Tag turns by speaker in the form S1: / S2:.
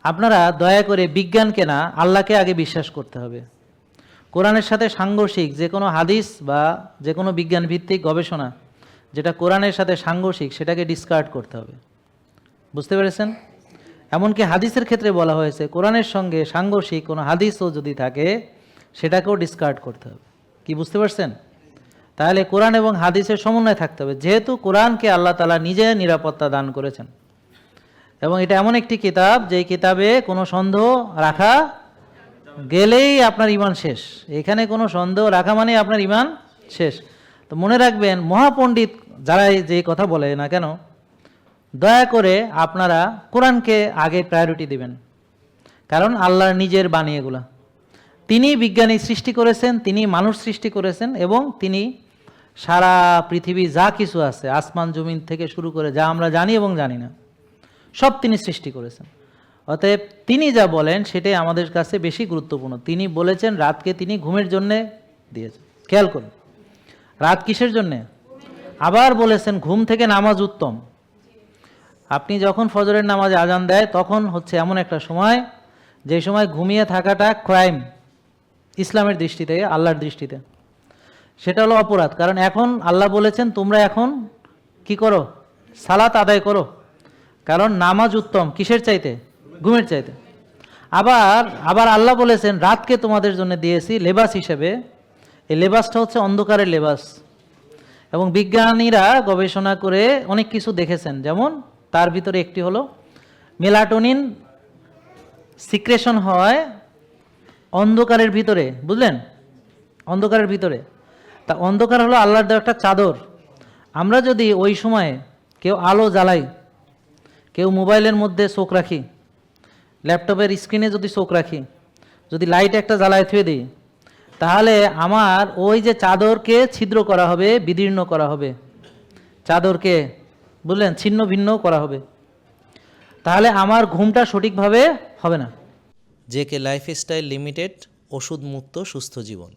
S1: আপনারা দয়া করে বিজ্ঞানকে না, আল্লাহকে আগে বিশ্বাস করতে হবে। কোরআনের সাথে সাংঘর্ষিক যে কোনো হাদিস বা যে কোনো বিজ্ঞান ভিত্তিক গবেষণা যেটা কোরআনের সাথে সাংঘর্ষিক সেটাকে ডিসকার্ড করতে হবে। বুঝতে পেরেছেন? এমনকি হাদিসের ক্ষেত্রে বলা হয়েছে কোরআনের সঙ্গে সাংঘর্ষিক কোনো হাদিসও যদি থাকে সেটাকেও ডিসকার্ড করতে হবে। কি বুঝতে পারছেন? তাহলে কোরআন এবং হাদিসের সমন্বয় থাকতে হবে, যেহেতু কোরআনকে আল্লাহ তাআলা নিজে নিরাপত্তা দান করেছেন এবং এটা এমন একটি কিতাব যেই কিতাবে কোনো সন্দেহ রাখা গেলেই আপনার ঈমান শেষ। এখানে কোনো সন্দেহ রাখা মানে আপনার ঈমান শেষ। তো মনে রাখবেন, মহাপণ্ডিত যারাই যে কথা বলে না কেন, দয়া করে আপনারা কোরআনকে আগে প্রায়োরিটি দিবেন, কারণ আল্লাহর নিজের বাণী এগুলা। তিনি বিজ্ঞানী সৃষ্টি করেছেন, তিনি মানুষ সৃষ্টি করেছেন এবং তিনি সারা পৃথিবী যা কিছু আছে আসমান জমিন থেকে শুরু করে যা আমরা জানি এবং জানি না সব তিনি সৃষ্টি করেছেন। অতএব তিনি যা বলেন সেটাই আমাদের কাছে বেশি গুরুত্বপূর্ণ। তিনি বলেছেন রাতকে তিনি ঘুমের জন্যে দিয়েছেন। খেয়াল করুন, রাত কিসের জন্যে? আবার বলেছেন ঘুম থেকে নামাজ উত্তম। আপনি যখন ফজরের নামাজে আজান দেয় তখন হচ্ছে এমন একটা সময় যে সময় ঘুমিয়ে থাকাটা ক্রাইম ইসলামের দৃষ্টি থেকে, আল্লাহর দৃষ্টিতে সেটা হলো অপরাধ। কারণ এখন আল্লাহ বলেছেন তোমরা এখন কি করো? সালাত আদায় করো। কারণ নামাজ উত্তম কিসের চাইতে? ঘুমের চাইতে। আবার আল্লাহ বলেছেন রাতকে তোমাদের জন্য দিয়েছি লেবাস হিসেবে। এই লেবাসটা হচ্ছে অন্ধকারের লেবাস এবং বিজ্ঞানীরা গবেষণা করে অনেক কিছু দেখেছেন, যেমন তার ভিতরে একটি হলো মেলাটোনিন সিক্রেশন হয় অন্ধকারের ভিতরে। বুঝলেন? অন্ধকারের ভিতরে। তা অন্ধকার হলো আল্লাহর দেওয়া একটা চাদর। আমরা যদি ওই সময়ে কেউ আলো জ্বালাই, কেউ মোবাইলের মধ্যে চোখ রাখি, ল্যাপটপের স্ক্রিনে যদি চোখ রাখি, যদি লাইট একটা জ্বালায় থুয়ে দিই, তাহলে আমার ওই যে চাদরকে ছিদ্র করা হবে, বিদীর্ণ করা হবে, চাদরকে বুঝলেন ছিন্ন ভিন্ন করা হবে, তাহলে আমার ঘুমটা সঠিকভাবে হবে না।
S2: জেকে লাইফস্টাইল লিমিটেড, ওষুধ মুক্ত সুস্থ জীবন।